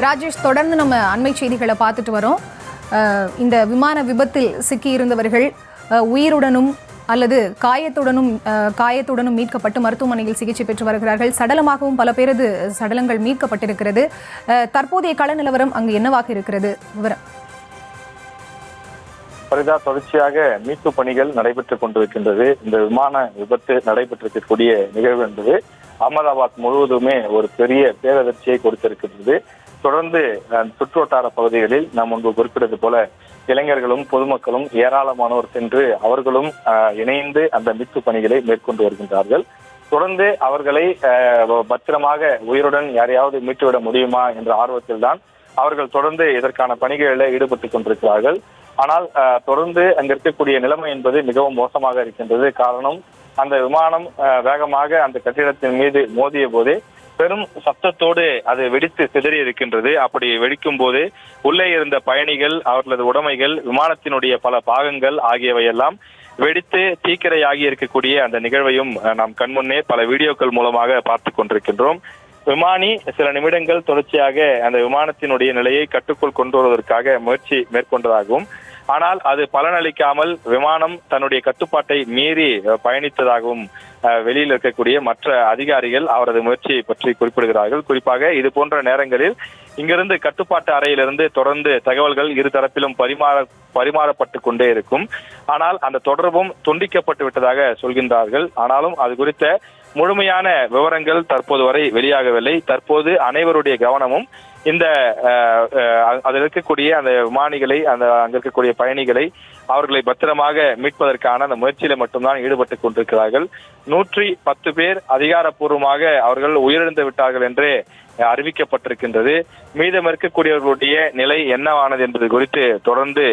ராஜேஷ், தொடர்ந்து நம்ம அண்மை செய்திகளை பார்த்துட்டு வரோம். இந்த விமான விபத்தில் சிக்கியிருந்தவர்கள் உயிருடனும் அல்லது காயத்துடனும் மீட்கப்பட்டு மருத்துவமனையில் சிகிச்சை பெற்று வருகிறார்கள். சடலமாகவும் பல பேரது சடலங்கள் மீட்கப்பட்டிருக்கிறது. தற்போதைய கள நிலவரம் அங்கு என்னவாக இருக்கிறது? விவரம். தொடர்ச்சியாக மீட்பு பணிகள் நடைபெற்றுக் கொண்டிருக்கின்றது. இந்த விமான விபத்து நடைபெற்றிருக்கக்கூடிய நிகழ்வு என்பது அகமதாபாத் முழுவதுமே ஒரு பெரிய பேரதிர்ச்சியை கொடுத்திருக்கின்றது. தொடர்ந்து சுற்றுவட்டார பகுதிகளில் நாம் முன்பு குறிப்பிட்டது போல இளைஞர்களும் பொதுமக்களும் ஏராளமானோர் சென்று அவர்களும் இணைந்து அந்த மீட்பு பணிகளை மேற்கொண்டு வருகின்றார்கள். தொடர்ந்து அவர்களை பத்திரமாக உயிருடன் யாரையாவது மீட்டுவிட முடியுமா என்ற ஆர்வத்தில் தான் அவர்கள் தொடர்ந்து இதற்கான பணிகளில் ஈடுபட்டுக் கொண்டிருக்கிறார்கள். ஆனால் தொடர்ந்து அங்க இருக்கக்கூடிய நிலைமை என்பது மிகவும் மோசமாக இருக்கின்றது. காரணம், அந்த விமானம் வேகமாக அந்த கட்டிடத்தின் மீது மோதிய போது பெரும் சத்தத்தோடு அது வெடித்து சிதறி இருக்கின்றது. அப்படி வெடிக்கும் போது உள்ளே இருந்த பயணிகள், அவர்களது உடைமைகள், விமானத்தினுடைய பல பாகங்கள் ஆகியவையெல்லாம் வெடித்து தீக்கிரையாகி இருக்கக்கூடிய அந்த நிகழ்வையும் நாம் கண்முன்னே பல வீடியோக்கள் மூலமாக பார்த்து கொண்டிருக்கின்றோம். விமானி சில நிமிடங்கள் தொடர்ச்சியாக அந்த விமானத்தினுடைய நிலையை கட்டுக்குள் கொண்டு வருவதற்காக முயற்சி மேற்கொண்டதாகவும், ஆனால் அது பலனளிக்காமல் விமானம் தன்னுடைய கட்டுப்பாட்டை மீறி பயணித்ததாகவும் வெளியில் இருக்கக்கூடிய மற்ற அதிகாரிகள் அவரது முயற்சியை பற்றி குறிப்பிடுகிறார்கள். குறிப்பாக இது போன்ற நேரங்களில் இங்கிருந்து கட்டுப்பாட்டு அறையிலிருந்து தொடர்ந்து தகவல்கள் இரு தரப்பிலும் பரிமாறப்பட்டு கொண்டே இருக்கும். ஆனால் அந்த தொடர்பும் துண்டிக்கப்பட்டு விட்டதாக சொல்கின்றார்கள். ஆனாலும் அது குறித்த முழுமையான விவரங்கள் தற்போது வரை வெளியாகவில்லை. தற்போது அனைவருடைய கவனமும் இந்த அதில் இருக்கக்கூடிய அந்த விமானிகளை, அங்க இருக்கக்கூடிய பயணிகளை, அவர்களை பத்திரமாக மீட்பதற்கான அந்த முயற்சியில மட்டும்தான் ஈடுபட்டுக் கொண்டிருக்கிறார்கள். 110 பேர் அதிகாரப்பூர்வமாக அவர்கள் உயிரிழந்து விட்டார்கள் என்று அறிவிக்கப்பட்டிருக்கின்றது. மீதம் இருக்கக்கூடியவர்களுடைய நிலை என்னவானது என்பது குறித்து தொடர்ந்து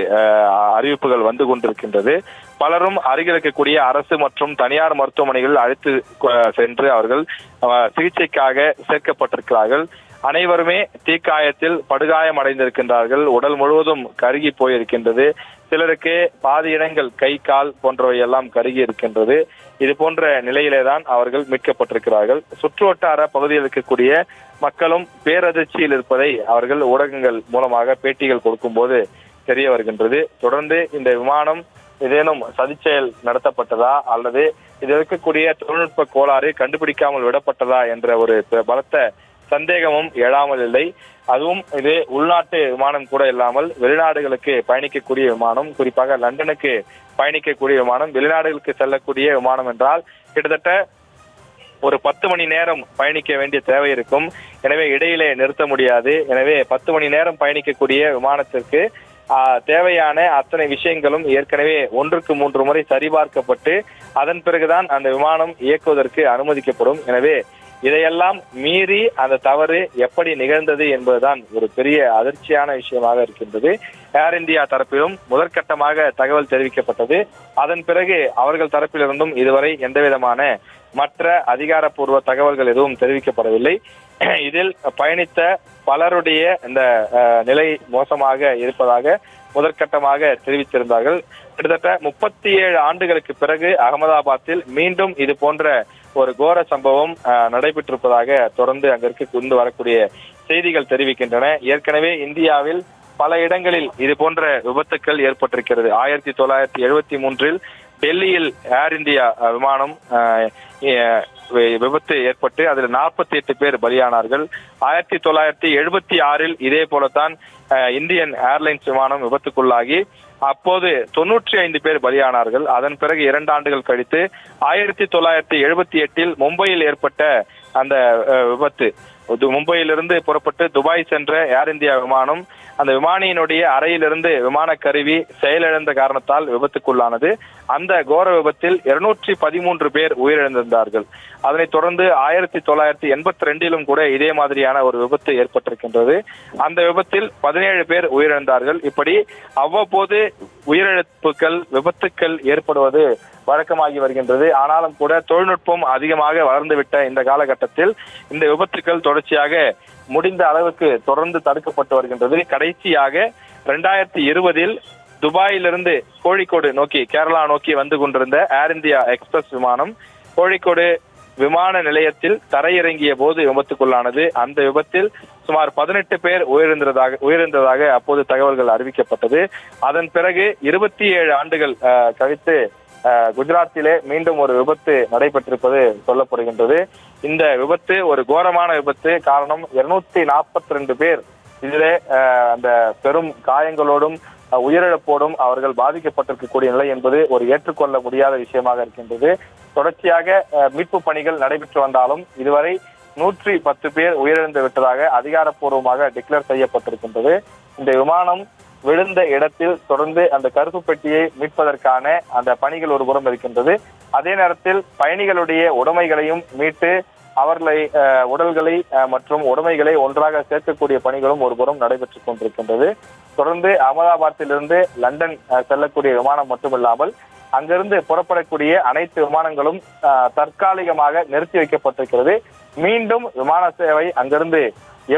அறிவிப்புகள் வந்து கொண்டிருக்கின்றது. பலரும் அருகில் இருக்கக்கூடிய அரசு மற்றும் தனியார் மருத்துவமனைகளில் அழைத்து சென்று அவர்கள் சிகிச்சைக்காக சேர்க்கப்பட்டிருக்கிறார்கள். அனைவருமே தீக்காயத்தில் படுகாயம் அடைந்திருக்கின்றார்கள். உடல் முழுவதும் கருகி போயிருக்கின்றது. சிலருக்கு பாதி இடங்கள், கை, கால் போன்றவை எல்லாம் கருகி இருக்கின்றது. இது போன்ற நிலையிலேதான் அவர்கள் மீட்கப்பட்டிருக்கிறார்கள். சுற்றுவட்டார பகுதியில் இருக்கக்கூடிய மக்களும் பேரதிர்ச்சியில் இருப்பதை அவர்கள் ஊடகங்கள் மூலமாக பேட்டிகள் கொடுக்கும் போது தெரிய வருகின்றது. தொடர்ந்து இந்த விமானம் ஏதேனும் சதிச்செயல் நடத்தப்பட்டதா அல்லது இதில் இருக்கக்கூடிய தொழில்நுட்ப கோளாறு கண்டுபிடிக்காமல் விடப்பட்டதா என்ற ஒரு பலத்த சந்தேகமும் எழாமல் இல்லை. அதுவும் இது உள்நாட்டு விமானம் கூட இல்லாமல் வெளிநாடுகளுக்கு பயணிக்கக்கூடிய விமானம், குறிப்பாக லண்டனுக்கு பயணிக்கக்கூடிய விமானம், வெளிநாடுகளுக்கு செல்லக்கூடிய விமானம் என்றால் கிட்டத்தட்ட ஒரு 10 மணி நேரம் பயணிக்க வேண்டிய தேவை இருக்கும். எனவே இடையிலே நிறுத்த முடியாது. எனவே 10 மணி நேரம் பயணிக்கக்கூடிய விமானத்திற்கு தேவையான அத்தனை விஷயங்களும் ஏற்கனவே 1க்கு 3 முறை சரிபார்க்கப்பட்டு அதன் பிறகுதான் அந்த விமானம் இயக்குவதற்கு அனுமதிக்கப்படும். எனவே இதையெல்லாம் மீறி அந்த தவறு எப்படி நிகழ்ந்தது என்பதுதான் ஒரு பெரிய அதிர்ச்சியான விஷயமாக இருக்கின்றது. ஏர் இந்தியா தரப்பிலும் முதற்கட்டமாக தகவல் தெரிவிக்கப்பட்டது. அதன் பிறகு அவர்கள் தரப்பிலிருந்தும் இதுவரை எந்தவிதமான மற்ற அதிகாரப்பூர்வ தகவல்கள் எதுவும் தெரிவிக்கப்படவில்லை. இதில் பயணித்த பலருடைய இந்த நிலை மோசமாக இருப்பதாக முதற்கட்டமாக தெரிவித்திருந்தார்கள். கிட்டத்தட்ட 37 ஆண்டுகளுக்கு பிறகு அகமதாபாத்தில் மீண்டும் இது போன்ற ஒரு கோர சம்பவம் நடைபெற்றிருப்பதாக தொடர்ந்து அங்கிருந்து வரக்கூடிய செய்திகள் தெரிவிக்கின்றன. ஏற்கனவே இந்தியாவில் பல இடங்களில் இது போன்ற விபத்துக்கள் ஏற்பட்டிருக்கிறது. 1973 டெல்லியில் ஏர் இந்தியா விமானம் விபத்து ஏற்பட்டு அதில் 48 பேர் பலியானார்கள். 1976 இதே போலத்தான் இந்தியன் ஏர்லைன்ஸ் விமானம் விபத்துக்குள்ளாகி அப்போது 95 பேர் பலியானார்கள். அதன் பிறகு 2 ஆண்டுகள் கழித்து 1978 மும்பையில் ஏற்பட்ட அந்த விபத்து, மும்பையிலிருந்து புறப்பட்டு துபாய் சென்ற ஏர் இந்தியா விமானம் அந்த விமானியினுடைய அறையிலிருந்து விமான கருவி செயலிழந்த காரணத்தால் விபத்துக்குள்ளானது. அந்த கோர விபத்தில் 213 பேர் உயிரிழந்திருந்தார்கள். அதனைத் தொடர்ந்து 1982 கூட இதே மாதிரியான ஒரு விபத்து ஏற்பட்டிருக்கின்றது. அந்த விபத்தில் 17 பேர் உயிரிழந்தார்கள். இப்படி அவ்வப்போது உயிரிழப்புகள், விபத்துக்கள் ஏற்படுவது வழக்கமாகி வருகின்றது. ஆனாலும் கூட தொழில்நுட்பம் அதிகமாக வளர்ந்துவிட்ட இந்த காலகட்டத்தில் இந்த விபத்துக்கள் தொடர்ச்சியாக முடிந்த அளவுக்கு தொடர்ந்து தடுக்கப்பட்டு வருகின்றது. கடைசியாக 2020 துபாயிலிருந்து கோழிக்கோடு நோக்கி, கேரளா நோக்கி வந்து கொண்டிருந்த ஏர் இந்தியா எக்ஸ்பிரஸ் விமானம் கோழிக்கோடு விமான நிலையத்தில் தரையிறங்கிய போது விபத்துக்குள்ளானது. அந்த விபத்தில் சுமார் 18 பேர் உயிரிழந்ததாக அப்போது தகவல்கள் அறிவிக்கப்பட்டது. அதன் பிறகு 27 ஆண்டுகள் கழித்து குஜராத்திலே மீண்டும் ஒரு விபத்து நடைபெற்றிருப்பது சொல்லப்படுகின்றது. இந்த விபத்து ஒரு கோரமான விபத்து. காரணம் 242 பேர் இதிலே அந்த பெரும் காயங்களோடும் உயிரிழப்போடும் அவர்கள் பாதிக்கப்பட்டிருக்கக்கூடிய நிலை என்பது ஒரு ஏற்றுக்கொள்ள முடியாத விஷயமாக இருக்கின்றது. தொடர்ச்சியாக மீட்பு பணிகள் நடைபெற்று வந்தாலும் இதுவரை 110 பேர் உயிரிழந்து விட்டதாக அதிகாரப்பூர்வமாக டிக்ளேர் செய்யப்பட்டிருக்கின்றது. இந்த விமானம் விழுந்த இடத்தில் தொடர்ந்து அந்த கருப்பு பெட்டியை மீட்பதற்கான அந்த பணிகள் ஒரு புறம் இருக்கின்றது. அதே நேரத்தில் பயணிகளுடைய உடைமைகளையும் மீட்டு அவர்களை உடல்களை மற்றும் உடைமைகளை ஒன்றாக சேர்க்கக்கூடிய பணிகளும் ஒரு புறம் நடைபெற்றுக் கொண்டிருக்கின்றது. தொடர்ந்து அகமதாபாத்திலிருந்து லண்டன் செல்லக்கூடிய விமானம் மட்டுமில்லாமல் அங்கிருந்து புறப்படக்கூடிய அனைத்து விமானங்களும் தற்காலிகமாக நிறுத்தி வைக்கப்பட்டிருக்கிறது. மீண்டும் விமான சேவை அங்கிருந்து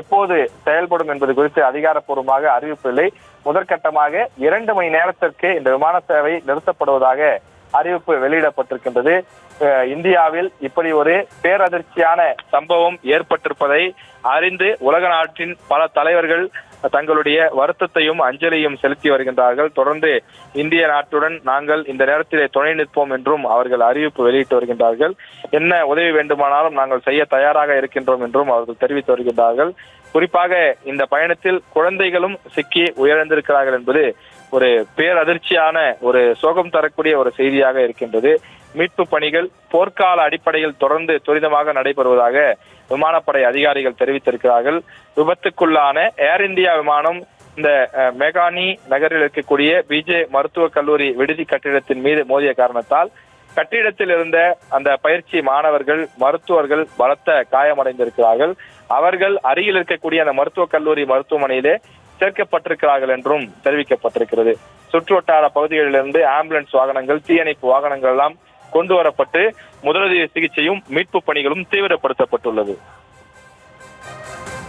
எப்போது செயல்படும் என்பது குறித்து அதிகாரப்பூர்வமாக அறிவிப்பு இல்லை. முதற்கட்டமாக 2 மணி நேரத்திற்கு இந்த விமான சேவை நிறுத்தப்படுவதாக அறிவிப்பு வெளியிடப்பட்டிருக்கின்றது. இந்தியாவில் இப்படி ஒரு பேரதிர்ச்சியான சம்பவம் ஏற்பட்டிருப்பதை அறிந்து உலக நாட்டின் பல தலைவர்கள் தங்களுடைய வருத்தத்தையும் அஞ்சலியும் செலுத்தி வருகின்றார்கள். தொடர்ந்து இந்திய நாட்டுடன் நாங்கள் இந்த நேரத்திலே துணை நிற்போம் என்றும் அவர்கள் அறிவிப்பு வெளியிட்டு வருகின்றார்கள். என்ன உதவி வேண்டுமானாலும் நாங்கள் செய்ய தயாராக இருக்கின்றோம் என்றும் அவர்கள் தெரிவித்து வருகின்றார்கள். குறிப்பாக இந்த பயணத்தில் குழந்தைகளும் சிக்கி உயிரிழந்திருக்கிறார்கள் என்பது ஒரு பேரதிர்ச்சியான ஒரு சோகம் தரக்கூடிய ஒரு செய்தியாக இருக்கின்றது. மீட்பு பணிகள் போர்க்கால அடிப்படையில் தொடர்ந்து துரிதமாக நடைபெறுவதாக விமானப்படை அதிகாரிகள் தெரிவித்திருக்கிறார்கள். விபத்துக்குள்ளான ஏர் இந்தியா விமானம் இந்த மெகானி நகரில் இருக்கக்கூடிய பிஜே மருத்துவக் கல்லூரி விடுதி கட்டிடத்தின் மீது மோதிய காரணத்தால் கட்டிடத்தில் இருந்த அந்த பயிற்சி மாணவர்கள் மருத்துவர்கள் பலத்த காயமடைந்திருக்கிறார்கள். அவர்கள் அருகில் இருக்கக்கூடிய அந்த மருத்துவக் கல்லூரி மருத்துவமனையிலே சேர்க்கப்பட்டிருக்கிறார்கள் என்றும் தெரிவிக்கப்பட்டிருக்கிறது. சுற்றுவட்டார பகுதிகளிலிருந்து ஆம்புலன்ஸ் வாகனங்கள் தீயணைப்பு வாகனங்கள் எல்லாம் கொண்டு வரப்பட்டு முதலுதவி சிகிச்சையும் மீட்பு பணிகளும் தீவிரப்படுத்தப்பட்டுள்ளது.